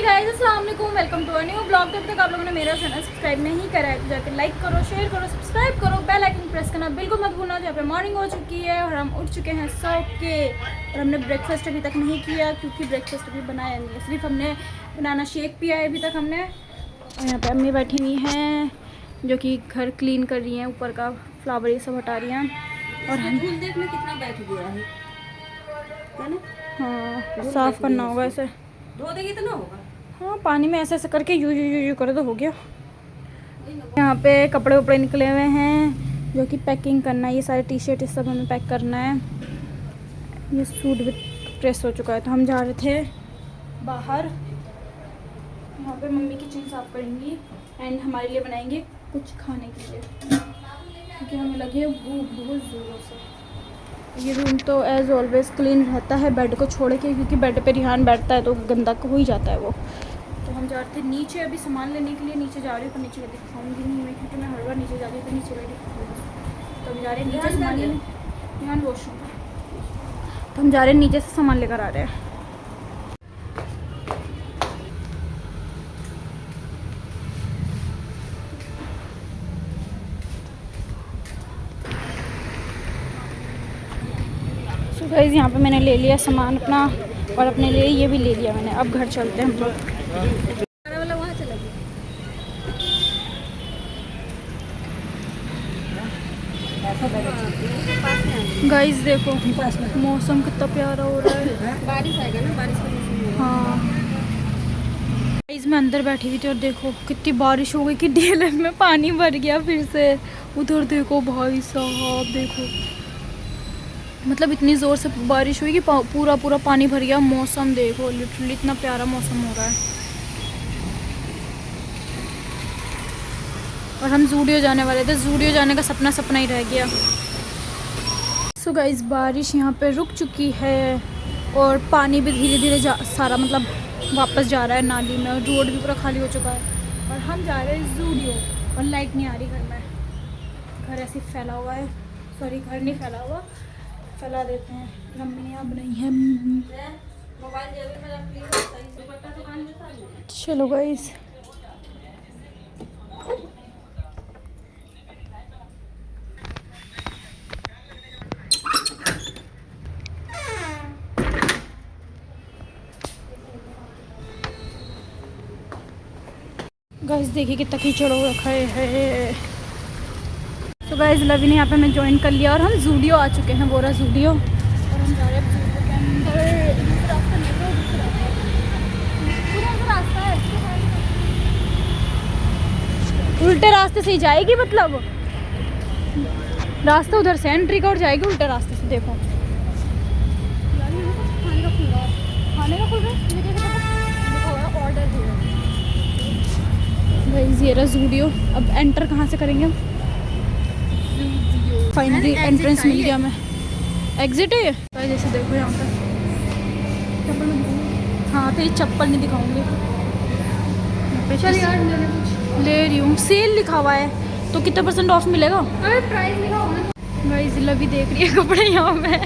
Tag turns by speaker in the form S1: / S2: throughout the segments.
S1: Guys अस्सलाम वालेकुम, welcome to a new blog. जब तक आप लोगों ने मेरा चैनल सब्सक्राइब नहीं करा है तो जाकर लाइक करो, शेयर करो, सब्सक्राइब करो, बेल आइकन प्रेस करना बिल्कुल मत भूलना। यहाँ पे मॉर्निंग हो चुकी है और हम उठ चुके हैं सो के, और हमने ब्रेकफास्ट अभी तक नहीं किया क्योंकि ब्रेकफास्ट अभी बनाया नहीं है, सिर्फ हमने बनाना शेक पिया है अभी तक हमने। और यहाँ पर अम्मी बैठी हुई हैं जो कि घर क्लीन कर रही हैं, ऊपर का फ्लावर ये सब हटा रही हैं। और हम
S2: देखने कितना बैठ गया है ना।
S1: हाँ साफ़ करना होगा ऐसे,
S2: धो देगी तो ना होगा।
S1: हाँ पानी में ऐसे ऐसे करके यू करे तो हो गया। यहाँ पे कपड़े वपड़े निकले हुए हैं जो कि पैकिंग करना है, ये सारे टी शर्ट ये सब हमें पैक करना है। ये सूट भी प्रेस हो चुका है तो हम जा रहे थे बाहर। यहाँ पे मम्मी किचन साफ करेंगी एंड हमारे लिए बनाएंगे कुछ खाने के लिए क्योंकि हमें लगी है भूख बहुत ज़ोरों से। ये रूम तो एज़ ऑलवेज़ क्लीन रहता है बेड को छोड़ के, क्योंकि बेड पे रिहान बैठता है तो गंदा हो ही जाता है वो। तो हम जा रहे थे नीचे अभी सामान लेने के लिए, नीचे जा रही हूँ पर नीचे का दिखाऊंगी नहीं मैं क्योंकि मैं हर बार नीचे जाती हूँ तो नीचे बैठी तो हम जा रहे हैं नीचे सामान लेने। रिहान वॉशरूम, तो हम जा रहे हैं नीचे से सामान लेकर आ रहे हैं। तो गाइस यहाँ पे मैंने ले लिया सामान अपना और अपने लिए ये भी ले लिया मैंने। अब घर चलते हैं हम लोग।
S2: वहाँ चला
S1: गाइस देखो मौसम कितना प्यारा हो रहा है,
S2: बारिश आएगा ना, बारिश का मौसम।
S1: हाँ गाइस मैं अंदर बैठी हुई थी और देखो कितनी बारिश हो गई कि डीएलएफ में पानी भर गया फिर से। उधर देखो भाई साहब, देखो मतलब इतनी ज़ोर से बारिश हुई कि पूरा पूरा पानी भर गया। मौसम देखो लिटरली इतना प्यारा मौसम हो रहा है। और हम जूडियो जाने वाले थे, जूडियो जाने का सपना सपना ही रह गया। सो गाइस बारिश यहाँ पे रुक चुकी है और पानी भी धीरे धीरे सारा मतलब वापस जा रहा है नाली में, और रोड भी पूरा खाली हो चुका है। और हम जा रहे हैं जूडियो और लाइट नहीं आ रही घर में, घर ऐसे फैला हुआ है। सॉरी घर नहीं फैला हुआ, फैला देते हैं। मम्मी ने यहाँ बनाई है। चलो गाइस गाइस देखिए कितना कीचड़ हो रखा है। तो गाइस लवी ने यहाँ पे हमें ज्वाइन कर लिया और हम जूडियो आ चुके हैं, बोरा जूडियो। और हम जा रहे हैं जूडियो के अंदर। रास्ता नहीं पूरा रास्ता है, उल्टे रास्ते से ही जाएगी, मतलब रास्ता उधर से एंट्री का और जाएगी उल्टे रास्ते से। देखो खाने का खुल ऑर्डर गाइस ये रहा जूडियो। अब एंटर कहाँ से करेंगे हम? फाइनली एंट्रेंस मिल गया हमें। एग्जिट है ये जैसे देखो यहाँ पर। हाँ तो ये चप्पल नहीं दिखाऊंगी, ले रही हूँ। सेल लिखा हुआ है तो कितना % ऑफ मिलेगा? प्राइस लिखा हुआ है। गाइस लवी देख रही है कपड़े यहाँ पे।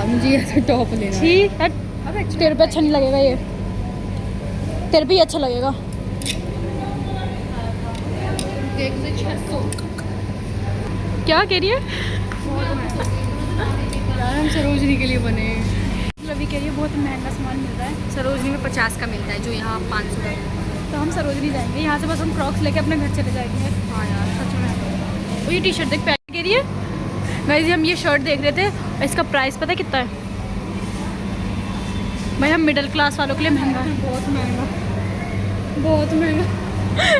S2: मुझे ऐसा टॉप लेना है।
S1: तेरे पे अच्छा नहीं लगेगा ये, तेरे पे ही अच्छा लगेगा। क्या कह रही है?
S2: यार हम सरोजनी के लिए बने।
S1: रवि कह रही है बहुत महंगा सामान मिल रहा है।
S2: सरोजनी में 50 का मिलता है जो यहाँ 500 का है।
S1: तो हम सरोजनी जाएंगे, यहाँ से बस हम क्रॉक्स लेके अपने घर चले जाएंगे।
S2: हाँ यार सच में।
S1: वो ये टी शर्ट देख पहन कह रही है। गाइस हम ये शर्ट देख रहे थे और इसका प्राइस पता है कितना है? भाई हम मिडिल क्लास वालों के लिए महंगा है,
S2: बहुत महंगा, बहुत महंगा।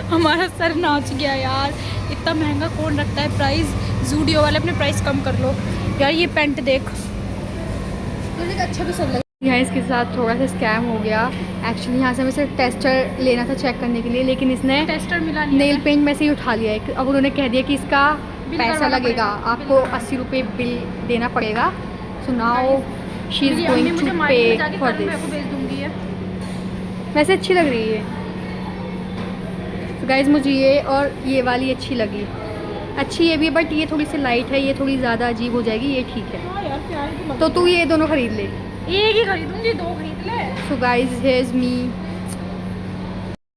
S1: हमारा सर नाच गया यार, इतना महंगा कौन रखता है प्राइस। जूडियो वाले अपने प्राइस कम कर लो यार। ये पैंट देख,
S2: अच्छा भी सब लगा। इसके साथ थोड़ा सा स्कैम हो गया। एक्चुअली यहाँ से हमें सिर्फ टेस्टर लेना था चेक करने के लिए, लेकिन इसने
S1: टेस्टर मिला नहीं,
S2: नेल पेंट में से ही उठा लिया है। अब उन्होंने कह दिया कि इसका पैसा लगेगा, आपको 80 रुपये बिल देना पड़ेगा। So now she is going to pay for this. वैसे अच्छी लग रही है गाइज, मुझे ये और ये वाली अच्छी लगी। अच्छी ये भी, बट ये थोड़ी सी लाइट है, ये थोड़ी ज़्यादा अजीब हो जाएगी, ये ठीक है।
S1: हाँ यार प्यार की
S2: तो तू ये दोनों ख़रीद ले।
S1: एक ही खरीदूंगी, 2 खरीद ले।
S2: So guys, here's me.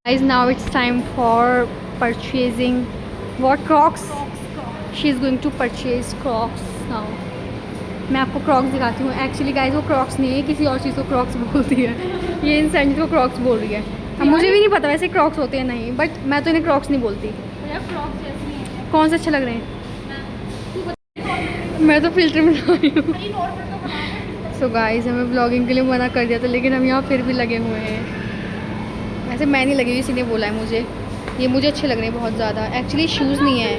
S2: Guys, now it's time for purchasing what Crocs. She is going to purchase Crocs now. मैं आपको Crocs दिखाती हूँ. Actually guys, वो Crocs नहीं है, किसी और चीज़ को Crocs बोलती है. ये इन सैंडल को Crocs बोल रही है. अब मुझे भी नहीं पता वैसे Crocs होते हैं नहीं, बट मैं तो इन्हें Crocs नहीं बोलती.
S1: Crocs जैसी है।
S2: कौन से अच्छे लग रहे हैं? मैं तो फिल्टर में ला रही हूँ. सो गाइस, हमें ब्लॉगिंग के लिए मना कर दिया था, लेकिन हम यहाँ फिर भी लगे हुए हैं. वैसे मैं नहीं लगी, किसी ने बोला है मुझे. ये मुझे अच्छे लग रहे हैं बहुत ज़्यादा. एक्चुअली शूज़ नहीं है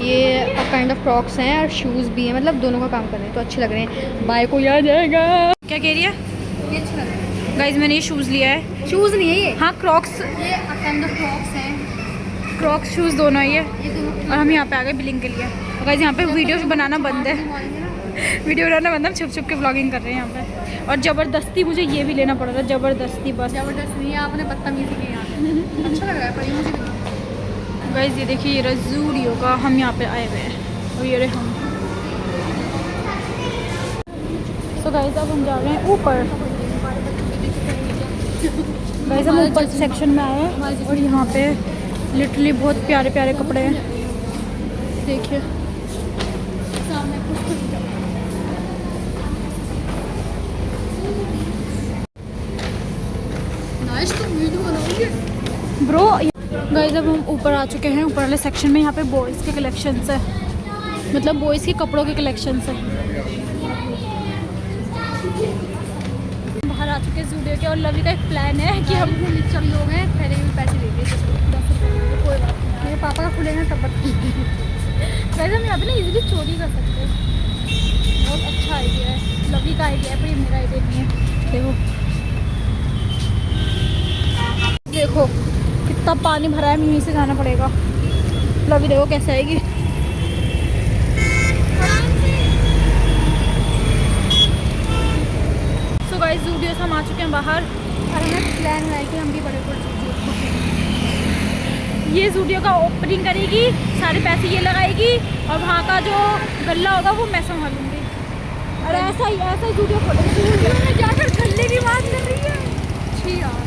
S2: ये, काइंड ऑफ क्रॉक्स हैं और शूज़ भी हैं, मतलब दोनों का काम कर रहे हैं, तो अच्छे लग रहे हैं. बाय को आ जाएगा.
S1: क्या कह रही है?
S2: ये अच्छा लग रहा है.
S1: गाइज मैंने ये शूज़ लिया है.
S2: शूज़ नहीं है ये.
S1: हाँ क्रॉक्स,
S2: ये काइंड ऑफ क्रॉक्स हैं.
S1: क्रॉक्स शूज़ दोनों ही है.
S2: ये दोनों.
S1: और हम यहाँ पे आ गए बिलिंग के लिए. गाइज यहाँ पे वीडियो बनाना बंद है. वीडियो बनाना बंद है, हम छुप छुप के व्लॉगिंग कर रहे हैं यहाँ पे. और ज़बरदस्ती मुझे ये भी लेना पड़ रहा है, ज़बरदस्ती. बस
S2: ज़बरदस्त नहीं है, आपने बदतमीजी की यहाँ. अच्छा लग रहा है पर ये मुझे.
S1: गाइज ये देखिए, ये रजूडियो का हम यहाँ पे आए हुए हैं और ये रहे हम. तो गाइज अब हम जा रहे हैं ऊपर. गाइज हम ऊपर सेक्शन में आए हैं और यहाँ पे लिटरली बहुत प्यारे प्यारे कपड़े हैं. देखिए ब्रो. गाइस अब हम ऊपर आ चुके हैं, ऊपर वाले सेक्शन में. यहाँ पे बॉयज़ के कलेक्शंस है, मतलब बॉयज़ के कपड़ों के कलेक्शंस है. बाहर आ चुके हैं ज़ूडियो के, और लवी का एक प्लान है कि हम
S2: चल लोग हैं, पहले भी पैसे ले लिए 10 रुपये. कोई बात नहीं, मेरे पापा का खुलेगा तब
S1: गाइस हम यहाँ पे ना इजीली चोरी कर सकते हैं. बहुत अच्छा आइडिया है, लवी का आइडिया है, पर ये मेरा आइडिया नहीं है. देखो कितना पानी भरा है, यहीं से जाना पड़ेगा. लवी देखो कैसे आएगी. सो गाइस ज़ूडियो से हम आ चुके हैं बाहर,
S2: और हमें प्लान बनाया कि हम भी बड़े बड़े
S1: ये ज़ूडियो का ओपनिंग करेगी, सारे पैसे ये लगाएगी, और वहाँ का जो गल्ला होगा वो मैं संभालूंगी. और ऐसा ही ज़ूडियो खोलेगी.
S2: जाकर गले की बात कर रही है. छी यार,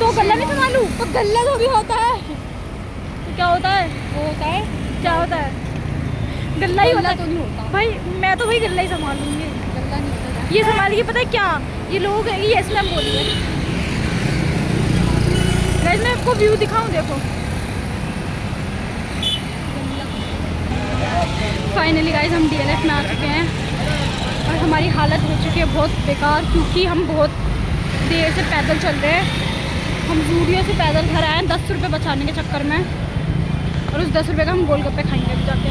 S1: तो गल्ला नहीं संभालूं?
S2: तो गल्ला तो भी होता है.
S1: तो क्या होता है?
S2: वो होता है,
S1: क्या होता है? गल्ला ही होता
S2: तो नहीं होता
S1: भाई. मैं तो भाई गल्ला ही संभालूंगी.
S2: गल्ला नहीं होता.
S1: ये संभालिए. पता है क्या, ये लोग ये यस मैम बोलिए. गाइस मैं आपको व्यू दिखाऊं, देखो. फाइनली गाइस हम DLF में आ चुके हैं और हमारी हालत हो चुकी है बहुत बेकार, क्योंकि हम बहुत देर से पैदल चल रहे हैं. हम ज़ूडियो से पैदल घर आए हैं 10 रुपये बचाने के चक्कर में, और उस 10 रुपये का हम गोलगप्पे खाएंगे अभी जाके.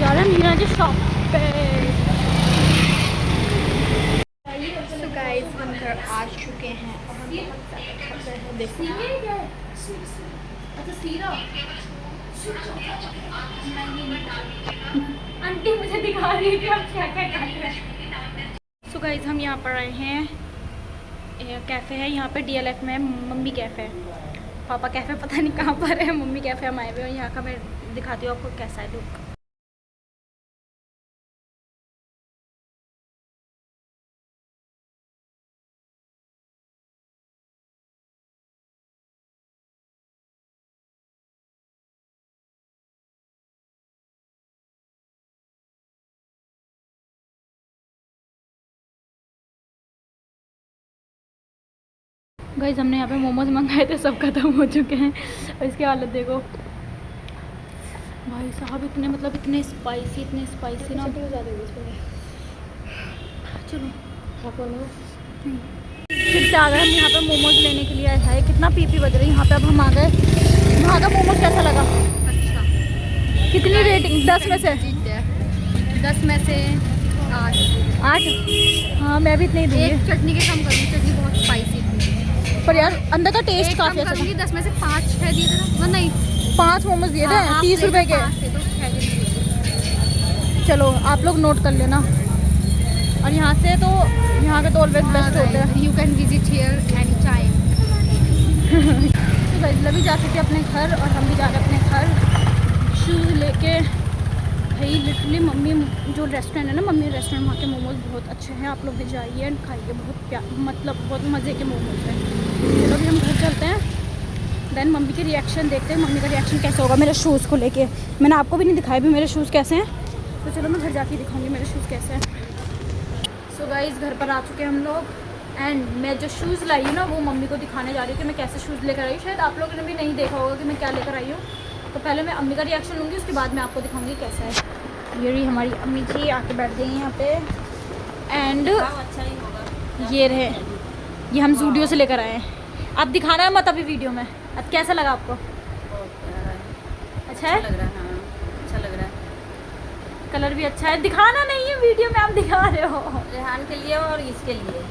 S1: जा रहे हैं मीरा की शॉप पे.
S2: So guys, हम घर आ चुके हैं और हम बहुत ज़्यादा थक गए हैं. देखो
S1: आंटी मुझे दिखा रही है कि आप क्या क्या कर रहे हैं. सो गाइस हम यहाँ पर आए हैं, कैफ़े है यहाँ पे DLF में, मम्मी कैफ़े. पापा कैफ़े पता नहीं कहाँ पर है, मम्मी कैफ़े हम आए हुए हैं. यहाँ का मैं दिखाती हूँ आपको कैसा है लुक. गाइस हमने यहाँ पे मोमोज मंगाए थे, सब खत्म हो चुके हैं. और इसकी हालत देखो भाई साहब, इतने मतलब इतने स्पाइसी ना. चलो फिर से आ गए हम यहाँ पे मोमोज लेने के लिए. है कितना पीपी बज रही है यहाँ पे. अब हम आ गए. वहाँ का मोमोज कैसा लगा?
S2: अच्छा.
S1: कितनी रेटिंग 10 में से?
S2: 10 में से 8.
S1: हाँ मैं भी इतनी दूँगी.
S2: एक चटनी के कम करूँगी, चटनी बहुत स्पाइसी थी.
S1: पर यार अंदर का टेस्ट काफ़ी अच्छा
S2: करूँगी. 10 में से 5-6 दिए थे ना. नहीं
S1: 5 मोमोज दिए थे 30 रुपये के. चलो आप लोग नोट कर लेना. और यहाँ से तो यहाँ के तो ऑलवेज बेस्ट होते हैं.
S2: You can visit here any time.
S1: तो गाइस लवी जा सकते अपने घर और हम भी जा रहे अपने घर. शूज़ लेके भाई लिटरली मम्मी जो रेस्टोरेंट है ना, मम्मी रेस्टोरेंट, वहाँ के मोमोज बहुत अच्छे हैं। आप लोग भी जाइए एंड खाइए, बहुत मतलब बहुत मज़े के मोमोज हैं। चलो अभी हम घर चलते हैं, देन मम्मी की रिएक्शन देखते हैं, मम्मी का रिएक्शन कैसा होगा मेरे शूज़ को लेके। मैंने आपको भी नहीं दिखाया भी मेरे शूज़ कैसे हैं, तो चलो मैं घर जाके दिखाऊंगी मेरे शूज़ कैसे हैं। सो गाइस घर पर आ चुके हैं हम लोग, एंड मैं जो शूज़ लाई हूँ ना वो मम्मी को दिखाने जा रही हूँ कि मैं कैसे शूज़ लेकर आई हूँ। शायद आप लोगों ने भी नहीं देखा होगा कि मैं क्या लेकर आई हूँ, तो पहले मैं अम्मी का रिएक्शन लूँगी, उसके बाद मैं आपको दिखाऊंगी कैसा है। ये रही हमारी अम्मी जी आके बैठ गई हैं यहाँ पे, एंड
S3: अच्छा ही होगा।
S1: ये रहे, ये हम जूडियो से लेकर आए हैं। आप दिखाना है मत अभी वीडियो में। अब कैसा लगा आपको? अच्छा है,
S3: लग रहा है, हाँ अच्छा लग रहा है।
S1: कलर भी अच्छा है। दिखाना नहीं है वीडियो में, आप दिखा रहे हो।
S3: रेहान के लिए और इसके लिए,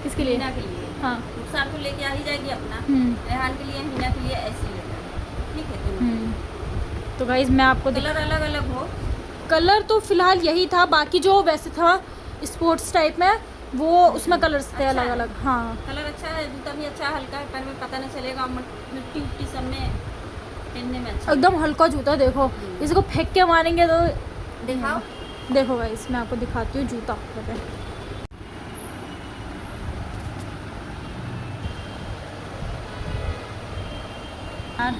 S1: किसके लिए?
S3: हिना के लिए।
S1: हाँ
S3: रुखसार तो लेके आ ही जाएगी अपना। रेहान के लिए, हिना के लिए ऐसे लेना, ठीक है दोनों।
S1: तो गाइज मैं आपको
S3: कलर अलग अलग हो।
S1: कलर तो फिलहाल यही था, बाकी जो वैसे था स्पोर्ट्स टाइप में वो उसमें कलर्स थे
S3: अच्छा
S1: अलग
S3: है।
S1: अलग। हाँ
S3: कलर अच्छा है, जूता भी अच्छा है, हल्का है, पैर में पता नहीं चलेगा, मिट्टी उट्टी सब में पहनने में अच्छा
S1: एकदम हल्का जूता। देखो इसको फेंक के मारेंगे तो
S3: दिखाओ।
S1: देखो गाइस मैं आपको दिखाती हूँ जूता। यार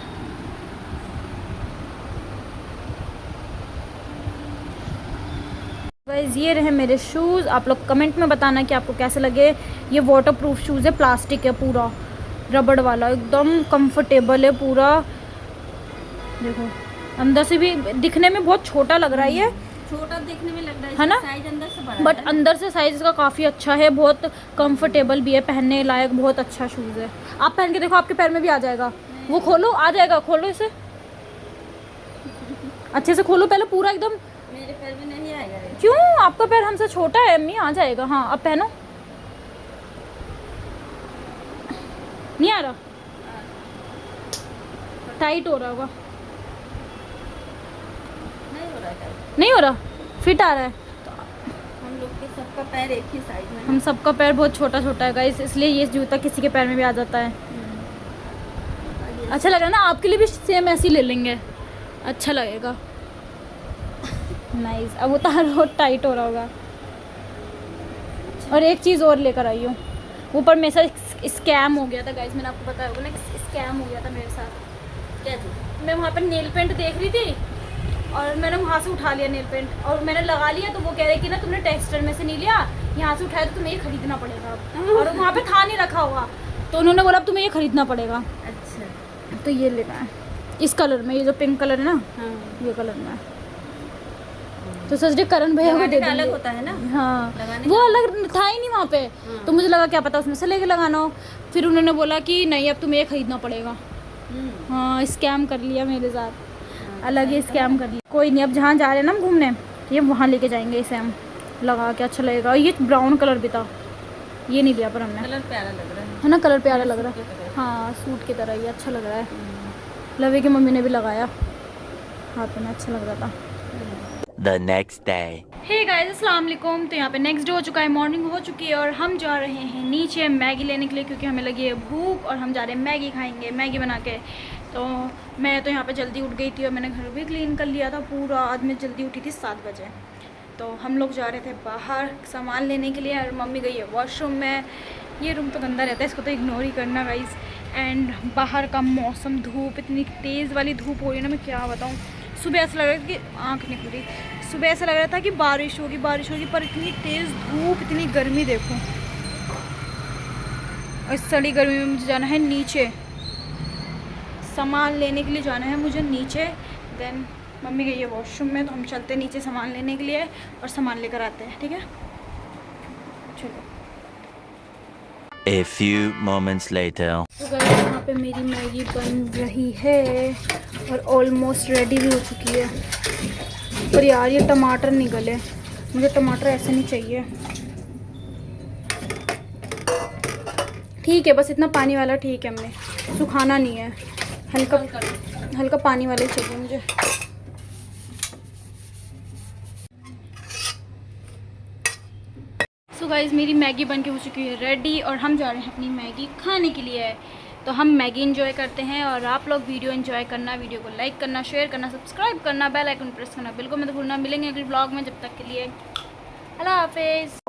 S1: गाइस ये रहे मेरे शूज़। आप लोग कमेंट में बताना कि आपको कैसे लगे। ये वाटर प्रूफ शूज़ है, प्लास्टिक है पूरा, रबड़ वाला, एकदम कंफर्टेबल है पूरा। देखो अंदर से भी दिखने में बहुत छोटा लग रहा है ये,
S3: छोटा देखने में लग रहा
S1: है ना?
S3: साइज अंदर से बड़ा
S1: बट
S3: है।
S1: अंदर से साइज़ इसका काफ़ी अच्छा है, बहुत कंफर्टेबल भी है, पहनने लायक बहुत अच्छा शूज़ है। आप पहन के देखो, आपके पैर में भी आ जाएगा। वो खोलो, आ जाएगा, खोलो इसे अच्छे से खोलो पहले पूरा एकदम।
S3: मेरे पैर में नहीं आएगा रे।
S1: क्यों? आपका पैर हमसे छोटा है अम्मी, आ जाएगा। हाँ अब पहनो। नहीं आ रहा, टाइट हो रहा होगा।
S3: नहीं हो रहा है।
S1: नहीं हो रहा, फिट आ रहा है।
S3: हम लोग के सबका पैर एक ही साइज में है।
S1: हम सबका पैर बहुत छोटा छोटा है गाइस, इसलिए ये जूता किसी के पैर में भी आ जाता है। अच्छा लग रहा है ना? आपके लिए भी सेम ऐसे ही ले लेंगे, अच्छा लगेगा। नाइस। अब उतार बहुत टाइट हो रहा होगा। और एक चीज़ और लेकर आई हूँ, ऊपर मेरे साथ स्कैम हो गया था गाइस, मैंने आपको बताया होगा ना कि स्कैम हो गया था मेरे साथ।
S3: क्या चीज़?
S1: मैं वहाँ पर नेल पेंट देख रही थी और मैंने वहाँ से उठा लिया नेल पेंट, और मैंने लगा लिया, तो वो कह रहे कि ना तुमने टेक्सटाइल में से नहीं लिया, यहाँ से उठाया, तो तुम्हें ये खरीदना पड़ेगा अब। और वहाँ पे था नहीं रखा हुआ, तो उन्होंने बोला अब तुम्हें ये खरीदना पड़ेगा।
S3: अच्छा।
S1: तो ये लेना है इस कलर में, ये जो पिंक कलर है ना,
S3: हाँ।
S1: ये कलर में। तो सोच रही करण भैया को
S3: लगाने
S1: दे
S3: का अलग
S1: देंगे।
S3: होता है ना।
S1: हाँ
S3: लगाने
S1: वो
S3: का
S1: अलग था ही नहीं वहाँ पे, तो मुझे लगा क्या पता उसमें से लेके लगाना हो। फिर उन्होंने बोला कि नहीं अब तुम्हें ये खरीदना पड़ेगा। हाँ स्कैम कर लिया मेरे साथ, अलग ही स्कैम कर लिया। कोई नहीं, अब जहाँ जा रहे हैं ना हम घूमने, ये वहाँ लेके जाएंगे इसे हम, लगा के अच्छा लगेगा। ये ब्राउन कलर भी था, ये नहीं लिया पर हमने,
S3: कलर प्यारा लग रहा
S1: है ना? कलर प्यारा लग रहा
S3: सूट की
S1: है।
S3: तरह।
S1: हाँ सूट की तरह, ये अच्छा लग रहा है। लवे की मम्मी ने भी लगाया हाथ में, अच्छा लग रहा था।
S4: The next day.
S1: Hey guys अस्सलाम वालेकुम। तो यहाँ पे नेक्स्ट डे हो चुका है, मॉर्निंग हो चुकी है, और हम जा रहे हैं नीचे मैगी लेने के लिए, क्योंकि हमें लगी है भूख और हम जा रहे हैं मैगी खाएंगे, मैगी बना के। तो मैं तो यहाँ पे जल्दी उठ गई थी और मैंने घर भी क्लीन कर लिया था पूरा। आज मैं जल्दी उठी थी 7 बजे। तो हम लोग जा रहे थे बाहर सामान लेने के लिए, और मम्मी गई है वॉशरूम में। ये रूम तो गंदा रहता है, इसको तो इग्नोर ही करना गाइस। एंड बाहर का मौसम, धूप इतनी तेज़ वाली धूप हो रही है ना, मैं क्या बताऊँ। सुबह ऐसा लग रहा था कि आँख नहीं खुली, सुबह ऐसा लग रहा था कि बारिश होगी, पर इतनी तेज़ धूप, इतनी गर्मी देखो। और इस सड़ी गर्मी में मुझे जाना है नीचे, सामान लेने के लिए जाना है मुझे नीचे। देन मम्मी गई है वॉशरूम में, तो हम चलते हैं नीचे सामान लेने के लिए और सामान लेकर आते हैं, ठीक है? चलो।
S4: A few moments later.
S1: तो गाइस यहाँ पे मेरी मैगी बन रही है और ऑलमोस्ट रेडी भी हो चुकी है। पर यार ये टमाटर नहीं गले, मुझे टमाटर ऐसे नहीं चाहिए। ठीक है बस इतना पानी वाला ठीक है, हमने सुखाना नहीं है, हल्का पानी वाला ही चाहिए मुझे। सो गाइस मेरी मैगी बन के हो चुकी है रेडी, और हम जा रहे हैं अपनी मैगी खाने के लिए। तो हम मैगी एंजॉय करते हैं और आप लोग वीडियो एंजॉय करना, वीडियो को लाइक करना, शेयर करना, सब्सक्राइब करना, बेल आइकन प्रेस करना बिल्कुल मत भूलना। मिलेंगे अगले ब्लॉग में, जब तक के लिए अल्लाह हाफिज़।